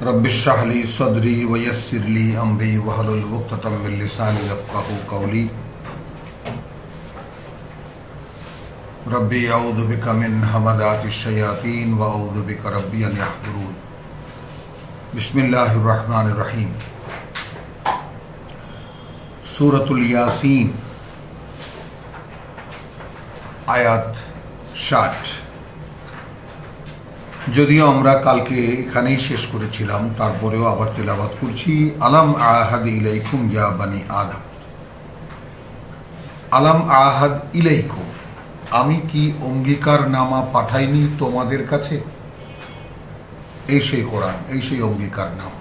रब्बिश्रह ली सदरी वयस्सिर ली अमरी वहलुल उक़्दतम मिन लिसानी यफ़क़हू क़ौली। रब्बी अऊज़ु बिका मिन हमज़ातिश शयातीन व अऊज़ु बिका रब्बी अन यहज़ुरून। बिस्मिल्लाहिर रहमानिर रहीम। सूरतुल यासीन आयात 60। যদিও আমরা কালকে এখানেই শেষ করেছিলাম, তারপরেও আবার তেলাওয়াত করছি। আলাম আহাদ ইলাইকুম ইয়া বানি আদম। আলাম আহাদ ইলাইকুম, আমি কি অঙ্গীকারনামা পাঠাইনি তোমাদের কাছে? এই সেই কোরআন, এই সেই অঙ্গীকারনামা।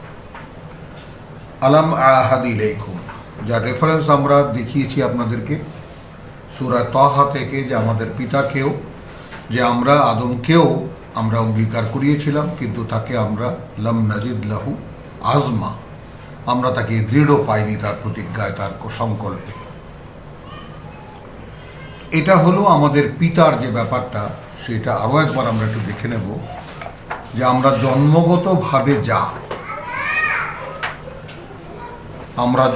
আলাম আহাদ ইলাইকুম, যার রেফারেন্স আমরা দেখিয়েছি আপনাদেরকে সূরা তাহা থেকে, যে আমাদের পিতাকেও, যে আমরা আদমকেও আমরা অঙ্গীকার করিয়েছিলাম, কিন্তু তাকে আমরা লাম নাজিদ লাহু আজমা, আমরা তাকে দৃঢ় পাইনি তার প্রতিজ্ঞায়, তার সংকল্পে। এটা হলো আমাদের পিতার যে ব্যাপারটা, সেটা আরও একবার আমরা একটু দেখে নেব। যে আমরা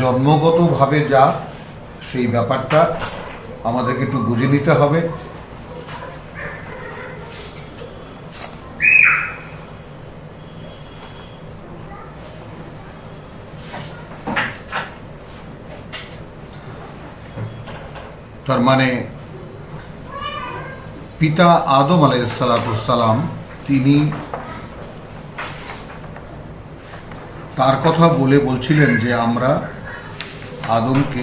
জন্মগতভাবে যা সেই ব্যাপারটা আমাদেরকে একটু বুঝে নিতে হবে। তার মানে পিতা আদম আলাইহিসসালাম, তিনি তার কথা বলছিলেন যে আমরা আদমকে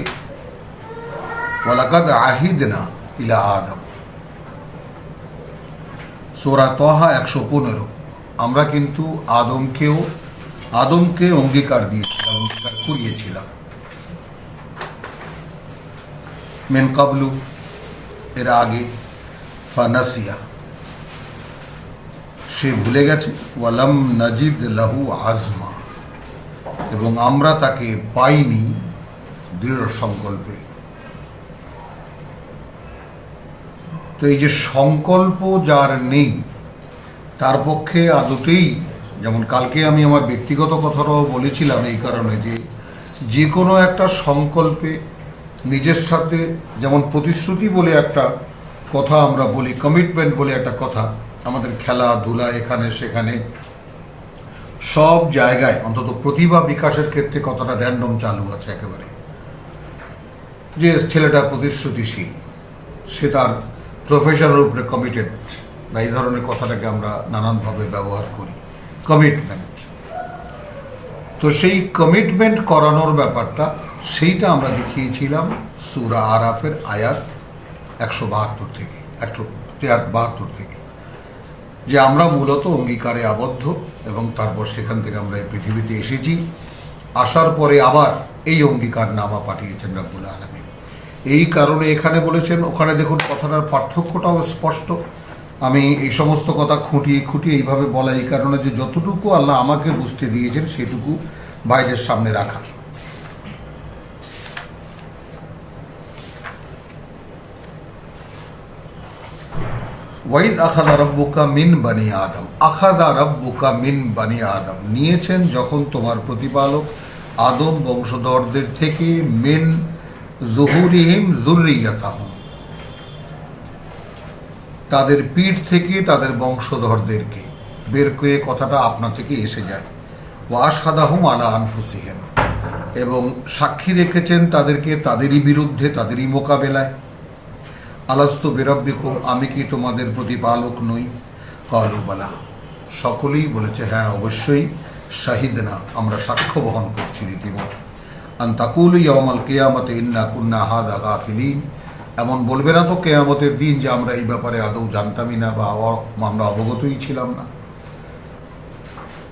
ওয়ালাকাদ আহিদনা ইলা আদম, সূরা তাহা 115, আমরা কিন্তু আদমকে অঙ্গীকার করিয়েছিলাম। মিন কাবলু, এর আগে, ফানাসিয়া, সে ভুলে গেছে। ওয়ালাম নাজিদ লাহু আজমা, এবং আমরা তাকে পাইনি দৃঢ় সংকল্পে। তো এই যে সংকল্প যার নেই, তার পক্ষে আদতেই, যেমন কালকে আমি আমার ব্যক্তিগত কথাটাও বলেছিলাম, এই কারণে যে কোনো একটা সংকল্পে নিজের সাথে, যেমন প্রতিশ্রুতি বলে একটা কথা আমরা বলি, কমিটমেন্ট বলে একটা কথা, আমাদের খেলাধুলা এখানে সেখানে সব জায়গায়, অন্তত প্রতিভা বিকাশের ক্ষেত্রে কথাটা র্যান্ডম চালু আছে একেবারে, যে ছেলেটা প্রতিশ্রুতিশীল, সে তার প্রফেশনের উপরে কমিটেড, বা এই ধরনের কথাটাকে আমরা নানানভাবে ব্যবহার করি, কমিটমেন্ট। তো সেই কমিটমেন্ট করানোর ব্যাপারটা, সেইটা আমরা দেখিয়েছিলাম সূরা আরাফের আয়াত 172 থেকে, যে আমরা মূলত অঙ্গীকারে আবদ্ধ, এবং তারপর সেখান থেকে আমরা এই পৃথিবীতে এসেছি। আসার পরে আবার এই অঙ্গীকার নামা পাঠিয়েছেন রব্বুল আলামিন। এই কারণে এখানে বলেছেন, ওখানে দেখুন কথাটার পার্থক্যটাও স্পষ্ট। আমি এই সমস্ত কথা খুঁটিয়ে এইভাবে বলা এই কারণে, যে যতটুকু আল্লাহ আমাকে বুঝতে দিয়েছেন সেটুকু বাইরের সামনে রাখা। ওয়াইদ আখাযা রাব্বুকা মিন বানি আদম, আখাযা রাব্বুকা মিন বানি আদম, নিয়েছেন যখন তোমার প্রতিপালক আদম বংশধরদের থেকে, মিন যুহুরিহিম যুররিয়াতাহুম, তাদের পিঠ থেকে তাদের বংশধরদেরকে বের করে, কথাটা আপনা থেকে এসে যায়। ওয়া আশহাদাহুম আলা আনফুসিহিম, এবং সাক্ষী রেখেছেন তাদেরকে তাদেরই বিরুদ্ধে, তাদেরই মোকাবেলায়। আলাস্তু বিরাব্বিকুম, আমি কি তোমাদের প্রতিপালক নই? ক্বালু বালা, সকলেই বলেছে হ্যাঁ অবশ্যই। শাহিদনা, আমরা সাক্ষ্য বহন করছি রীতিমতো। আন তাকুলু ইয়াউমাল কিয়ামাতি ইন্না কুন্না হাযা গাফিলিন, এমন বলবে না তো কিয়ামতের দিন যে আমরা এই ব্যাপারে আদৌ জানতামই না, বা আমরা অবগতই ছিলাম না।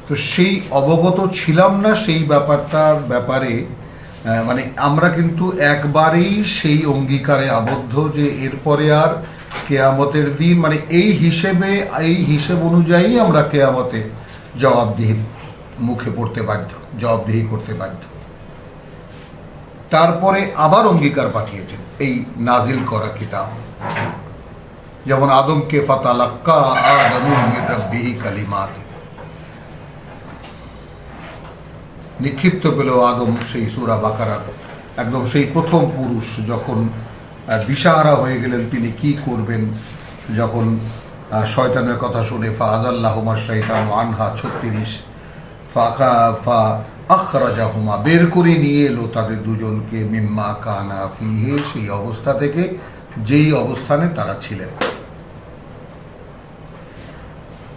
তো সেই অবগত ছিলাম না সেই ব্যাপারে মানে আমরা কিন্তু একবারেই সেই অঙ্গীকারে আবদ্ধ, যে এরপরে আর কেয়ামতের দিন, মানে এই হিসেব অনুযায়ী আমরা কেয়ামতে জবাবদিহির মুখে পড়তে বাধ্য, জবাবদিহি করতে বাধ্য। তারপরে আবার অঙ্গীকার পাঠিয়েছেন এই নাজিল করা কিতাব, যেমন আদমকে ফাতালাক্কা আদমু মির রাব্বিহি কালিমাত, নিক্ষিপ্ত পেল আদম সেই সূরা বাকারার একদম সেই প্রথম পুরুষ যখন দিশাহারা হয়ে গেলেন তিনি কি করবেন, যখন শয়তানের কথা শুনে ফাআযাল্লাহুমা শাইতানু আনহা 36 ফা আখরাজাহুমা বের করে নিয়ে এলো তাদের দুজনকে মিম্মা কানা ফিহে সেই অবস্থা থেকে যেই অবস্থানে তারা ছিলেন।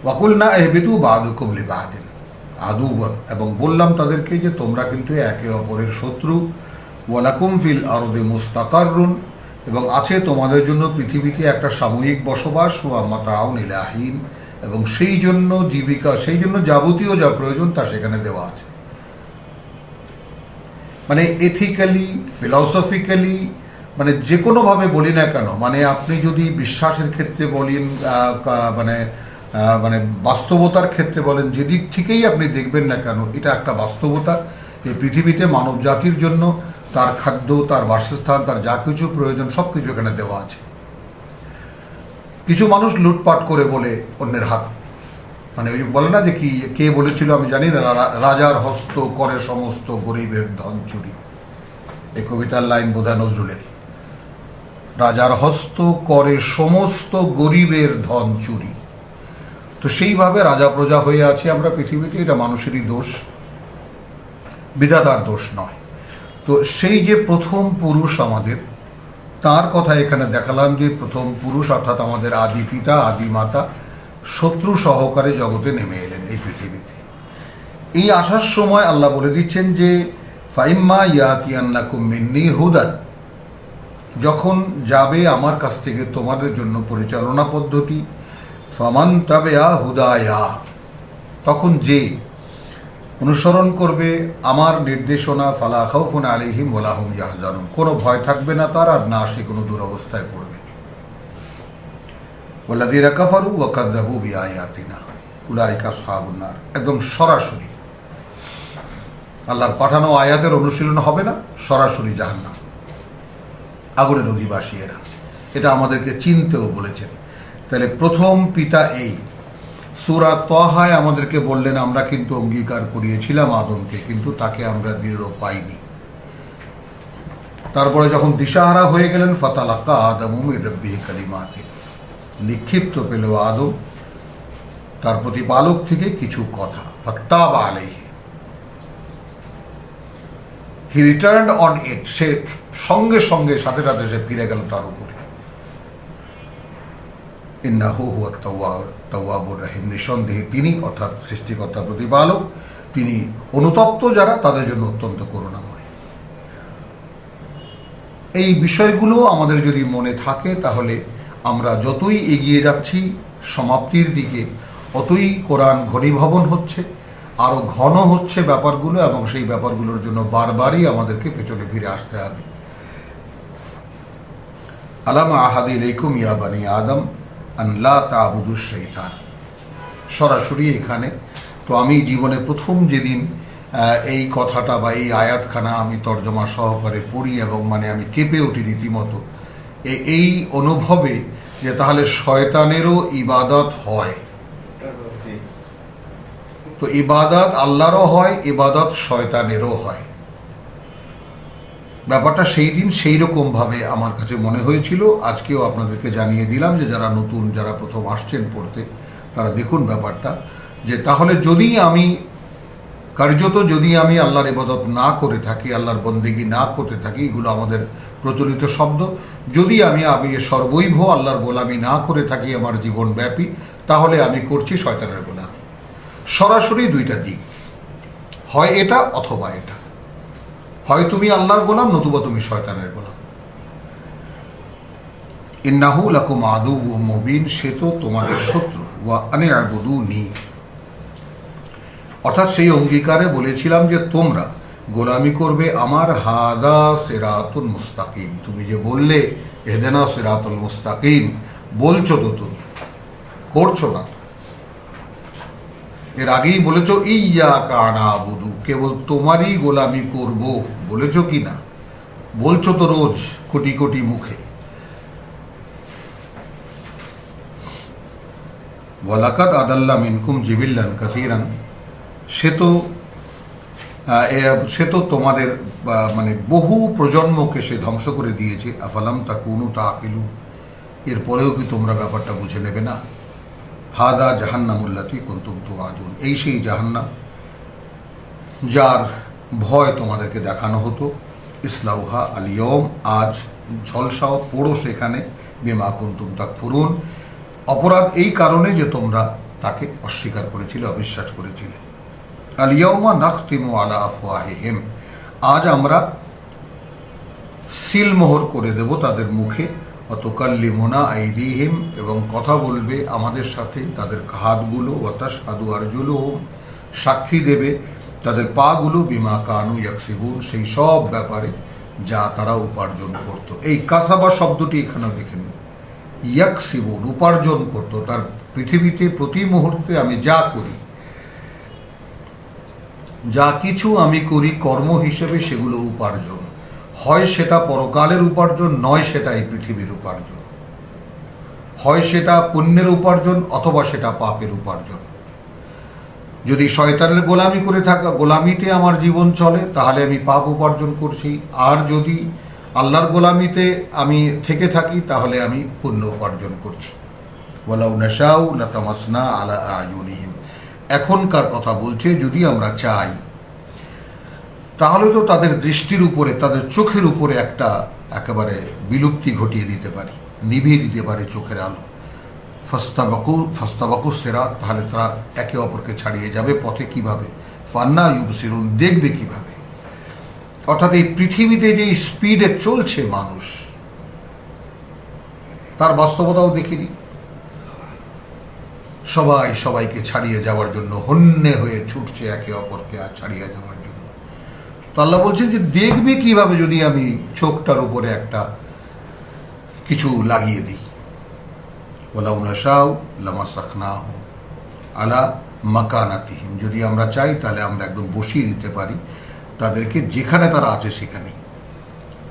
ওয়াকুলনা ইহবিতু বা'দুকুম লিবা'দিন আদুওয়ান এবং বললাম তাদেরকে যে তোমরা কিন্তু একে অপরের শত্রু। ওয়ালাকুম ফিল আরদি মুস্তাকাররুন এবং আছে তোমাদের জন্য পৃথিবীতে একটা সাময়িক বসবাস, ওয়া মাতাউন ইলা হিন এবং সেই জন্য জীবিকা, সেই জন্য যাবতীয় যা প্রয়োজন তা সেখানে দেওয়া আছে। মানে এথিক্যালি, ফিলসফিক্যালি, মানে যে কোনোভাবে বলি না কেন, মানে আপনি যদি বিশ্বাসের ক্ষেত্রে বলেন, মানে মানে বাস্তবতার ক্ষেত্রে বলেন, যেদিক থেকেই আপনি দেখবেন না কেন এটা একটা বাস্তবতা। এই পৃথিবীতে মানব জাতির জন্য তার খাদ্য, তার বাসস্থান, তার যা কিছু প্রয়োজন সব কিছু এখানে দেওয়া আছে। কিছু মানুষ লুটপাট করে বলে অন্যের হাত, মানে ওই বলে না যে কি কে বলেছিল আমি জানি না, রাজার হস্ত করে সমস্ত গরিবের ধন চুরি, এই কবিতার লাইন বোধহয় নজরুলের। রাজার হস্ত করে সমস্ত গরিবের ধন চুরি। তো সেইভাবে রাজা প্রজা হয়ে আছি আমরা পৃথিবীতে, এটা মানুষেরই দোষ, বিধাতার দোষ নয়। তো সেই যে প্রথম পুরুষ আমাদের, তার কথা এখানে দেখালাম যে প্রথম পুরুষ অর্থাৎ আমাদের আদি পিতা আদি মাতা শত্রু সহকারে জগতে নেমে এলেন এই পৃথিবীতে। এই আসার সময় আল্লাহ বলে দিচ্ছেন যে ফাইম্মা ইয়াতিয়ান্নাকুম মিন্নি হুদান, যখন যাবে আমার কাছ থেকে তোমাদের জন্য পরিচালনা পদ্ধতি, ফামান তাবিআ হুদায়া, তখন যে অনুসরণ করবে আমার নির্দেশনা, ফালা খাউফুন আলাইহিম ওয়ালা হুম ইয়াহজানুন, কোনো ভয় থাকবে না তার, আর না সে কোনো দুরবস্থায় পড়বে। ওয়াল্লাযীনা কাফারু ওয়া কাযযাবু বিআয়াতিনা উলাইকা আসহাবুন নার, একদম সরাসরি আল্লাহর পাঠানো আয়াতের অনুশীলন হবে না, সরাসরি জাহান্নাম, আগুনের অধিবাসী এরা। এটা আমাদেরকে চিনতেও বলেছেন। তাহলে প্রথম পিতা এই সূরা তাহায় আমাদেরকে বললেন আমরা কিন্তু অঙ্গীকার করিয়েছিলাম আদমকে, কিন্তু তাকে আমরা দৃঢ় পাইনি। তারপরে যখন দিশাহারা হয়ে গেলেন ফাতালাক্কা আদমু মির রাব্বিহি কালিমাতিন, নিক্ষিপ্ত পেল আদম তার প্রতিপালক থেকে কিছু কথা। ফাতাবা আলাইহি, হি রিটার্নড অন ইট, সে সঙ্গে সঙ্গে সাথে সাথে সে ফিরে গেল তার উপরে। ইন্নাহু হুয়া তাওয়াবুর রহিম, নিঃসন্দেহে তিনি অর্থাৎ সৃষ্টিকর্তা প্রতিপালক, তিনি অনুতপ্ত যারা তাদের জন্য অত্যন্ত করুণাময়। এই বিষয়গুলো আমাদের যদি মনে থাকে তাহলে আমরা যতই এগিয়ে যাচ্ছি সমাপ্তির দিকে, অতই কোরআন ঘনীভবন হচ্ছে, আরও ঘন হচ্ছে ব্যাপারগুলো, এবং সেই ব্যাপারগুলোর জন্য বারবারই আমাদেরকে পেছনে ফিরে আসতে হবে। আলাম আহাদি ইলাইকুম ইয়া বানি আদম আন লা তা'বুদুশ শাইতান, সরাসরি এখানে। তো আমি জীবনে প্রথম যেদিন এই কথাটা বা এই আয়াতখানা আমি তর্জমা সহকারে পড়ি এবং মানে আমি কেঁপে উঠি রীতিমতো এই অনুভবে যে তাহলে শয়তানেরও ইবাদত হয়। তো ইবাদত আল্লাহরও হয়, ইবাদত শয়তানেরও হয়। ব্যাপারটা সেই দিন সেই রকমভাবে আমার কাছে মনে হয়েছিল। আজকেও আপনাদেরকে জানিয়ে দিলাম যে যারা নতুন, যারা প্রথম আসছেন পড়তে, তারা দেখুন ব্যাপারটা, যে তাহলে যদি আমি কার্যত যদি আমি আল্লাহর ইবাদত না করে থাকি, আল্লাহর বন্দেগী না করতে থাকি, এগুলো আমাদের প্রচলিত শব্দ, যদি আমি সর্বৈভ আল্লাহর গোলামি না করে থাকি আমার জীবন ব্যাপী, তাহলে আমি করছি শয়তানের গোলামি। সরাসরি দুইটা দিক, হয় এটা অথবা এটা, হয় তুমি আল্লাহর গোলাম নতুবা তুমি শয়তানের গোলাম। ইন্নাহু লাকুম আদুউম মুবিন, সে তো তোমাদের শত্রু। ওয়া আনি আবুদুনি, অর্থাৎ সেই অঙ্গীকারে বলেছিলাম যে তোমরা গোলামি করবে আমার। হাদা সিরাতুল মুস্তাকিম, তুমি যে বললে ইহদিনা সিরাতুল মুস্তাকিম, বলছো তো তুমি, করছো না। এর আগেই বলেছো ইয়্যাকা না'বুদু, কেবল তোমারই গোলামি করব, বলেছো কি না? বলছো তো রোজ কোটি কোটি মুখে। ওয়ালাকাদ আদাল্লা মিনকুম জিবিল্লান কাসীরান, সে তো সে তো তোমাদের মানে বহু প্রজন্মকে সে ধ্বংস করে দিয়েছে। আফালাম তাকুনু তাকিলুন, এরপরেও কি তোমরা ব্যাপারটা বুঝে নেবে না? হাদা জাহান্নামুল্লাতি কুনতুম তুআদুন, এই সেই জাহান্নাম যার ভয় তোমাদেরকে দেখানো হতো। ইসলাউহা আল ইয়ৌম, আজ ঝলসাও, পড়ো সেখানে। বিমা কুনতুম তাকফুরুন, অপরাধ এই কারণে যে তোমরা তাকে অস্বীকার করেছিলে, অবিশ্বাস করেছিলে। আল ইয়ৌমা নাখতিমু আলা আফওয়াহিহিম, আজ আমরা সিলমোহর করে দেব তাদের মুখে। অতুকাল্লিমুনা আইদিহিম, এবং কথা বলবে আমাদের সাথে তাদের হাতগুলো। ওয়াতাশহাদু আরজুলুহুম, সাক্ষী দেবে তাদের পাগুলো। বিমা কানু ইয়াকসিবুন, সেই সব ব্যাপারে যা তারা উপার্জন করত। এই কাসাবা শব্দটি এখানেও দেখে নিন। ইয়াকসিবুন, উপার্জন করত। তার পৃথিবীতে প্রতি মুহূর্তে আমি যা করি, যা কিছু আমি করি কর্ম হিসেবে, সেগুলো উপার্জন। হয় সেটা পরকালের উপার্জন, নয় সেটা এই পৃথিবীর উপার্জন। হয় সেটা পুণ্যের উপার্জন, অথবা সেটা পাপের উপার্জন। যদি শয়তানের গোলামি করে থাকা, গোলামিতে আমার জীবন চলে, তাহলে আমি পাপ উপার্জন করছি। আর যদি আল্লাহর গোলামিতে আমি থেকে থাকি, তাহলে আমি পুণ্য উপার্জন করছি। ওয়ালাউ নাশাউ লাতামাসনা আলা আয়ুনিহিম, এখনকার কথা বলছে, যদি আমরা চাই তাহলে তো তাদের দৃষ্টির উপরে, তাদের চোখের উপরে একটা একেবারে বিলুপ্তি ঘটিয়ে দিতে পারি, নিভিয়ে দিতে পারি চোখের আলো। ফাস্তাবাকু সিরাত, তাহলে তারা একে অপরকে ছাড়িয়ে যাবে পথে। কিভাবে? ফান্না ইউবসিরুন, দেখবে কিভাবে? অর্থাৎ এই পৃথিবীতে যে স্পিডে চলছে মানুষ, তার বাস্তবতাও দেখিনি। সবাই সবাইকে ছাড়িয়ে যাওয়ার জন্য হন্যে হয়ে ছুটছে, একে অপরকে আর ছাড়িয়ে যাওয়ার জন্য। তো আল্লাহ বলছেন যে দেখবে কিভাবে যদি আমি চোখটার উপরে একটা কিছু লাগিয়ে দিই। ওয়ালাউ নাশাউ লামাসাখনাহুম আলা মাকানাতিহিম, যদি আমরা চাই তাহলে আমরা একদম বসিয়ে দিতে পারি তাদেরকে যেখানে তারা আছে সেখানেই।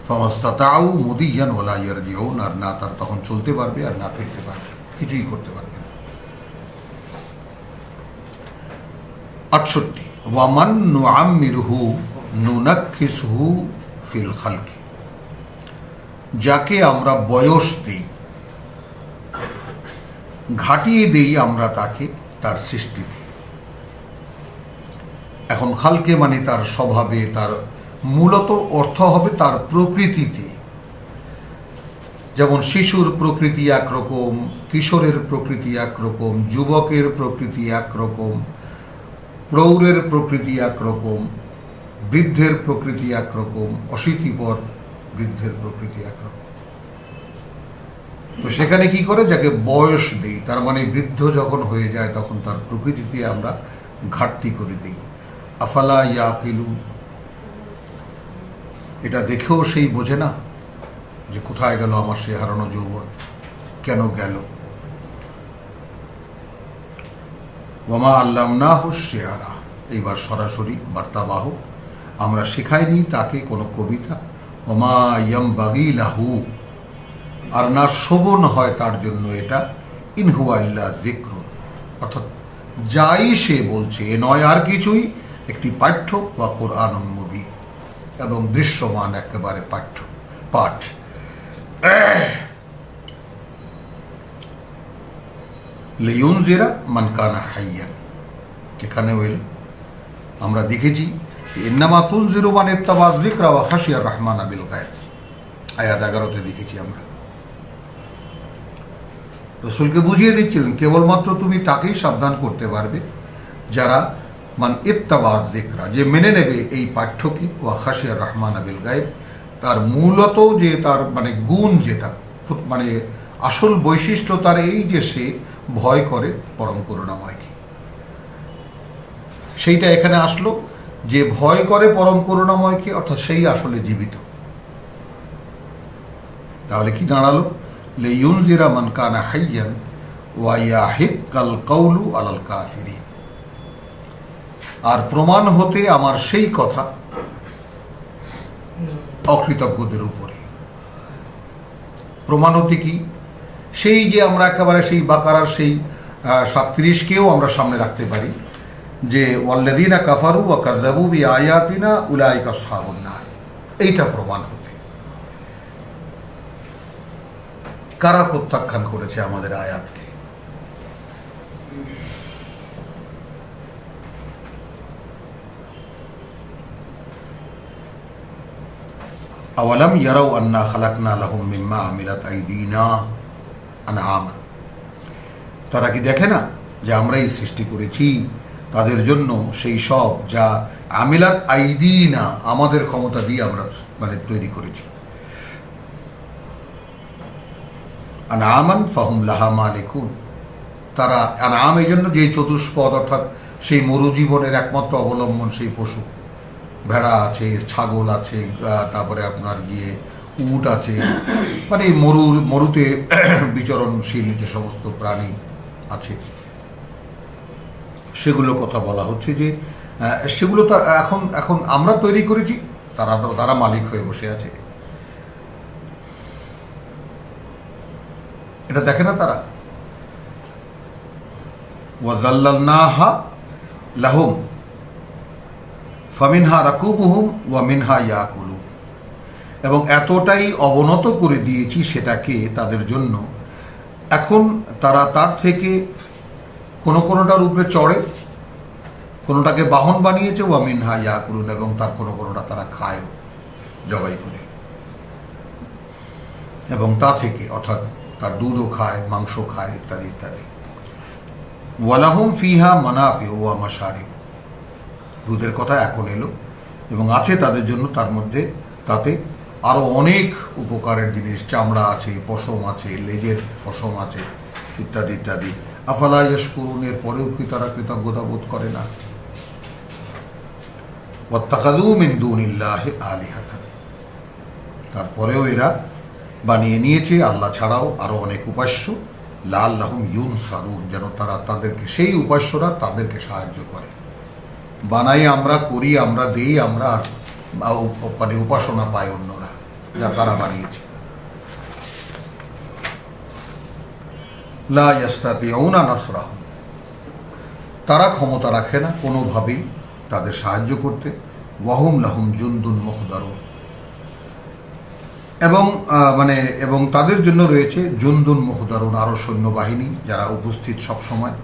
ফামাস্তাতাউ মুদিয়ান ওয়ালা ইয়ারজিউন, আর না তার তখন চলতে পারবে আর না ফিরতে পারবে, কিছুই করতে পারবে না। 68, ওয়ামান নুআম্মিরহু নুনাক্কিসহু ফিল খালকি, যাকে আমরা বয়স দিই, ঘাটিয়ে দেই আমরা তাকে তার সৃষ্টিতে। এখন খালকে মানে তার স্বভাবে, তার মূলত অর্থ হবে তার প্রকৃতিতে। যেমন শিশুর প্রকৃতি একরকম, কিশোরের প্রকৃতি একরকম, যুবকের প্রকৃতি একরকম, প্রৌঢ়ের প্রকৃতি একরকম, বৃদ্ধের প্রকৃতি একরকম, অশীতিপর বৃদ্ধের প্রকৃতি একরকম। তো সেখানে কি করে, যাকে বয়স দেই, তার মানে বৃদ্ধ যখন হয়ে যায় তখন তার প্রকৃতিতে আমরা ঘাটতি করে দিই। আফালা ইয়াকিলুন, এটা দেখেও সেই বোঝে না যে কোথায় গেল আমার সে হারানো যৌবন, কেন গেল। ওয়ামা আল্লামনাহু শি'রা, এইবার সরাসরি বার্তাবাহ, আমরা শেখাইনি তাকে কোনো কবিতা। ওমা ইয়ামবাগি লাহু, আর না শোভন হয় তার জন্য এটা। ইন হুয়া ইল্লা যিকরুন, অর্থাৎ যাই সে বলছে এ নয় আর কিছুই, একটি পাঠ্য বা কোরআনুম মুবিন, এবং দৃশ্যমান একেবারে পাঠ। লিয়ুনজিরা মান কানা হাইয়ান, এখানে আমরা দেখেছি ইন্নামা তুনজিরু মান ইত্তাবা যিকরা ওয়া খাশিয়া রাহমানা বিল গায়ব, আয়াত 11-তে দেখেছি আমরা। রাসূলকে বুঝিয়ে দিচ্ছিলেন কেবলমাত্র তুমি তাকেই সাবধান করতে পারবে যারা মান ইত্তাবা যিকরা, যে মেনে নেবে এই পাঠ্যকে, ওয়া খাশিয়া রাহমানা বিল গায়ব, তার মূলত যে তার মানে গুণ, যেটা মানে আসল বৈশিষ্ট্য তার এই যে সে ভয় করে পরম করুণাময়কে। সেইটা এখানে আসলো, যে ভয় করে পরম করুণাময়কে, অর্থাৎ সেই আসলে জীবিত। তাহলে কি দাঁড়ালো? লিয়ুনজিরা মান কানা হাইয়ান ওয়া ইয়াহিক্কাল কাউলু আলাল কাফিরিন, আর প্রমাণ হতে আমার সেই কথা অকৃতজ্ঞদের উপরে। প্রমাণ হতে কি? সেই যে আমরা একেবারে সেই বাকারার সেই 37-কেও আমরা সামনে রাখতে পারি, যে ওয়াল্লাযীনা কাফারু ওয়া কাযযাবু বিআয়াতিনা উলাইকা আসহাবুন নার, এইটা প্রমাণ হতে কারা প্রত্যাখ্যান করেছে আমাদের আয়াতকে। আওয়ালাম ইয়ারাউ আন্না খালাকনা লাহুম মিম্মা আমিলাত আইদিনা আনআমা, তারা কি দেখে না যে আমরাই সৃষ্টি করেছি তাদের জন্য সেই সব যা আমিলাত আইদিনা, আমাদের ক্ষমতা দিয়ে আমরা তৈরি করেছি। আনআমান ফাহুম লাহা মালিকুন, তারা আনআম এই জন্য যে চতুষ্পদ অর্থাৎ সেই মরুজীবনের একমাত্র অবলম্বন সেই পশু, ভেড়া আছে, ছাগল আছে, তারপরে আপনার গিয়ে উট আছে, মানে মরুতে বিচরণশীল যে সমস্ত প্রাণী আছে সেগুলোর কথা বলা হচ্ছে যে সেগুলো তো এখন আমরা তৈরি করেছি, তারা মালিক হয়ে বসে আছে। এটা দেখে না তারা। ওয়াযাল্লালনাহা লাহুম ফামিনহা রাকুবুহুম ওয়া মিনহা ইয়াকুলুন, এবং এতটাই অবনত করে দিয়েছি সেটাকে তাদের জন্য, এখন তারা তার থেকে কোনোটার উপরে চড়ে, কোনোটাকে বাহন বানিয়েছে, ওয়া মিনহা ইয়াকুলুন, এবং তার কোনোটা তারা খায় জবাই করে, এবং তা থেকে অর্থাৎ তার দুধও খায়, মাংস খায়, ইত্যাদি ইত্যাদি। ওয়ালাহুম ফিহা মানাফিউ ওয়া মাশারিব, দুধের কথা এখন এলো, এবং আছে তাদের জন্য তার মধ্যে তাতে আরো অনেক উপকারের জিনিস, চামড়া আছে, পশম আছে, লেজের পশম আছে, ইত্যাদি ইত্যাদি। আফালা ইয়াশকুরুন, এর পরেও কি তারা কৃতজ্ঞতা বোধ করে না? ওয়াত্তাখাযু মিন দুনিল্লাহি আলিহাতান, তারপরেও এরা বানিয়ে নিয়েছে আল্লাহ ছাড়াও আরো অনেক উপাস্য, লাআল্লাহুম ইউনসারুন, যেন তাদেরকে সেই উপাস্যরা তাদেরকে সাহায্য করে। বানাই আমরা, করি আমরা, দেই আমরা, উপাসনা পায় অন্যরা যা তারা বানিয়েছে। লা ইস্তাতিউনা নাসরাহুম, তারা ক্ষমতা রাখে না কোনোভাবেই তাদের সাহায্য করতে। ওয়াহুম লাহুম জুনদুন মুহদারুন, এবং তাদের জন্য রয়েছে জুনদুন মুহদারুন, আরো সৈন্যবাহিনী যারা উপস্থিত সব সময়।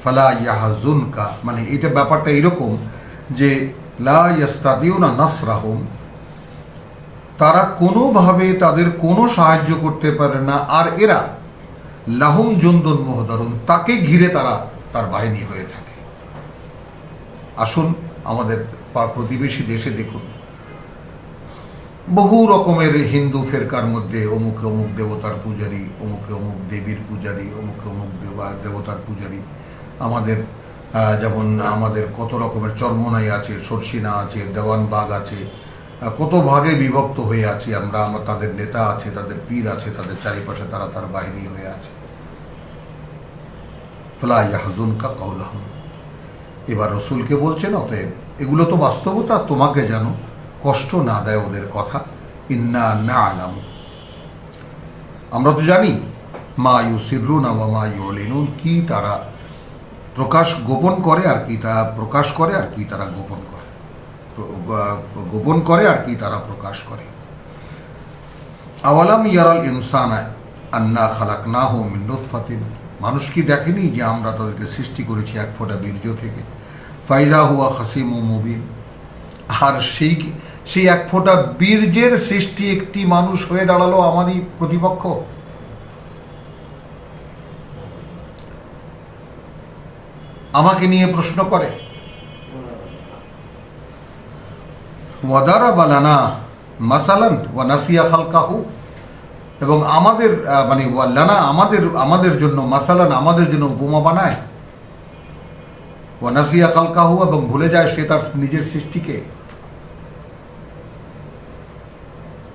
ফালা ইয়াহজুনকা, এটা ব্যাপারটা এরকম যে লা ইস্তাতিউনা নাসরাহুম, তারা কোনোভাবে তাদের কোনো সাহায্য করতে পারে না, আর এরা লাহুম জুনদুন মুহদারুন, তাকে ঘিরে তার বাহিনী হয়ে থাকে। আসুন আমাদের প্রতিবেশী দেশে দেখুন, বহু রকমের হিন্দু ফেরকার মধ্যে অমুকে অমুক দেবতার পূজারী, অমুকে অমুক দেবীর পূজারী, অমুকে অমুক দেবতার পূজারী। আমাদের যেমন আমাদের কত রকমের চরমনাই আছে, সরসিনা আছে, দেওয়ানবাগ আছে, কত ভাগে বিভক্ত হয়ে আছি আমরা। তাদের নেতা আছে, তাদের পীর আছে, তাদের চারিপাশে তার বাহিনী হয়ে আছে। ফালা ইয়াহজুনকা কাউলাহুম, এবার রসুলকে বলছেন অতএব এগুলো তো বাস্তবতা, তোমাকে যেন কষ্ট না দেয় ওদের কথা। ইন্না না'লামু, আমরা তো জানি, মা ইউসিররুনা ওয়া মা ইউলিনুন, কি তারা গোপন করে আর কি তারা প্রকাশ করে, আর কি তারা গোপন করে আর কি তারা প্রকাশ করে। আওয়ালাম ইয়ারাল ইনসানা আন্না খালাকনাহু মিন নুতফাতিন, মানুষ কি দেখেনি যে আমরা তাদেরকে সৃষ্টি করেছি এক ফোঁটা বীর্য থেকে। ফাইদা হুয়া খাসিমুম মুবিন, আর সেই এক ফোঁটা বীর্যের সৃষ্টি একটি মানুষ হয়ে দাঁড়ালো আমারই প্রতিপক্ষ। আমাকে নিয়ে প্রশ্ন করে। ওয়াদারাবা লানা মাসালান ওয়া নাসিয়া খালকাহু, এবং আমাদের লানা আমাদের জন্য মাসালান, আমাদের জন্য উপমা বানায়, ওয়া নাসিয়া খালকাহু, এবং ভুলে যায় সে তার নিজের সৃষ্টিকে।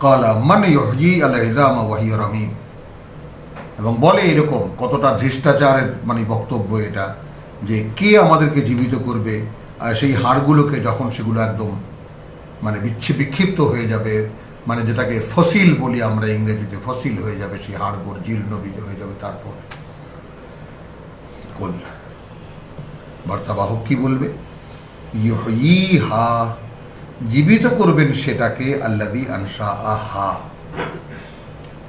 ক্বালা মান ইউহয়ি আল ইযামা ওয়া হিয়া রামীম, এবং বলে এরকম কতটা ধৃষ্টাচারের বক্তব্য এটা, যে কে আমাদেরকে জীবিত করবে সেই হাড়গুলোকে যখন সেগুলো একদম বিক্ষিপ্ত হয়ে যাবে, যেটাকে ফসিল বলি আমরা ইংরেজিতে, ফসিল হয়ে যাবে সেই হাড়গোড়, জীর্ণ হয়ে যাবে। তারপর কুল বার্তাবাহক কি বলবে? ইউহয়িহা, জীবিত করবেন সেটাকে, আল্লাযী আনশাআহা,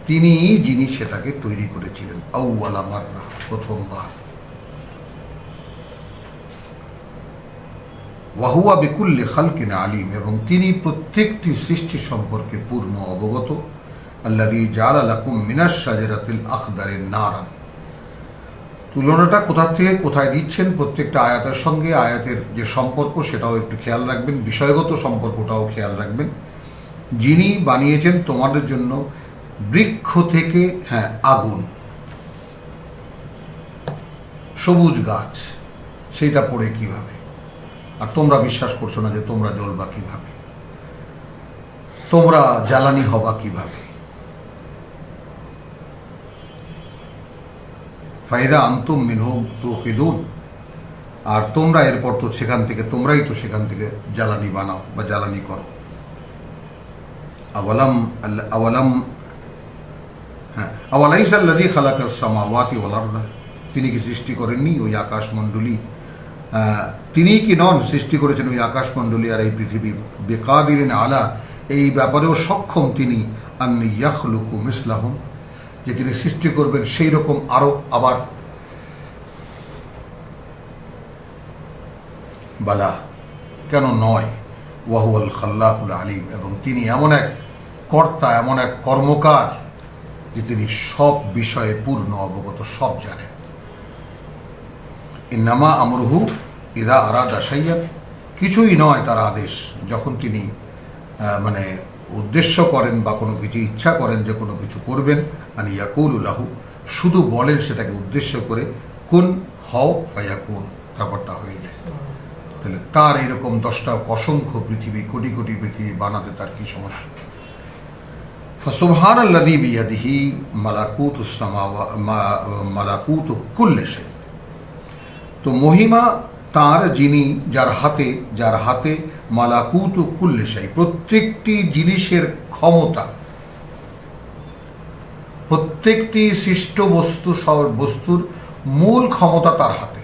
তিনি যিনি সেটাকে তৈরি করেছিলেন, আউওয়ালা মাররা, প্রথমবার। ওয়া হুয়া বিকুল্লি খালকিন আলিম, এবং তিনি প্রত্যেকটি সৃষ্টি সম্পর্কে পূর্ণ অবগত। আল্লাযী জাআলা লাকুম মিনাশ শাজারাতিল আখদারি নারান, তুলনাটা কোথা থেকে কোথায় দিচ্ছেন প্রত্যেকটা আয়াতের সঙ্গে, আয়াতের যে সম্পর্ক সেটাও একটু খেয়াল রাখবেন, বিষয়গত সম্পর্কটাও খেয়াল রাখবেন। যিনি বানিয়েছেন তোমাদের জন্য বৃক্ষ থেকে, হ্যাঁ, আগুন, সবুজ গাছ, সেইটা পড়ে কিভাবে? আর তোমরা বিশ্বাস করছো না যে তোমরা জ্বলবা কিভাবে, তোমরা জ্বালানি হবা কিভাবে? ফায়দা আনতুম মিনহু তুকিদুন, আর তোমরা এরপর তো সেখান থেকে, তোমরাই তো সেখান থেকে জ্বালানি বানাও বা জ্বালানি করো। আওয়ালাম হ্যাঁ, আওয়ালাইসা আল্লাযী খালাকাস সামাওয়াতি ওয়াল আরদা, তিনি কি সৃষ্টি করেননি ওই আকাশমণ্ডলী? তিনি কি নন সৃষ্টি করেছেন ওই আকাশমণ্ডলী আর এই পৃথিবী? বিকাদিরিন আলা, এই ব্যাপারেও সক্ষম তিনি, আন ইয়াখলুকু মিসলাহুম, যে তিনি সৃষ্টি করবেন সেই রকম আরো আবার। বালা, কেন নয়? ওয়াহুয়াল খাল্লাকুল আলিম, এবং তিনি এমন এক কর্তা, এমন এক কর্মকার যে তিনি সব বিষয়ে পূর্ণ অবগত, সব জানেন। ইন্নামা আমরুহু ইদা আরাদা শাইয়ান, কিছুই নয় তার আদেশ, যখন তিনি মানে উদ্দেশ্য করেন বা কোনো কিছু ইচ্ছা করেন যে কোনো কিছু করবেন, মানে ইয়াকুলু লাহু, শুধু বলেন সেটাকে উদ্দেশ্য করে, কুন হও ফায়াকুন, তারপর তা হয়ে যায়। তাহলে তার এরকম 10টা অসংখ্য পৃথিবী, কোটি কোটি পৃথিবী বানাতে তার কি সমস্যা? ফাসুবহানাল্লাযী বিয়াদিহি মালাকুতুস সামাওয়াতি মালাকুতু কুল্লি শাই, তো মহিমা তার, যিনি, যার হাতে মালাকুতু কুল্লি শাই, প্রত্যেকটি জিনিসের ক্ষমতা, প্রত্যেকটি সৃষ্ট বস্তুর মূল ক্ষমতা তার হাতে।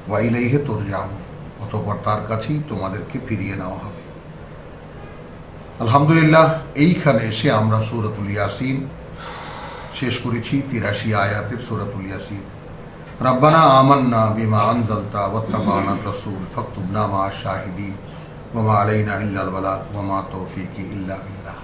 ওয়া ইলাইহি তুরজাউন, অতঃপর তার কাছেই তোমাদেরকে ফিরিয়ে নেওয়া হবে। আলহামদুলিল্লাহ, এইখানে এসে আমরা সূরাতুল ইয়াসিন শেষ করেছি, 83 আয়াতের সূরাতুল ইয়াসিন। রব্বানা আমান্না বিমা আনজালতা ওয়াত্তাবা'না রাসূল ফাকতুবনা মা শাহিদিন ওয়া মা আলাইনা ইল্লাল বালাগ ওয়া মা তাওফীকি ইল্লা বিল্লাহ।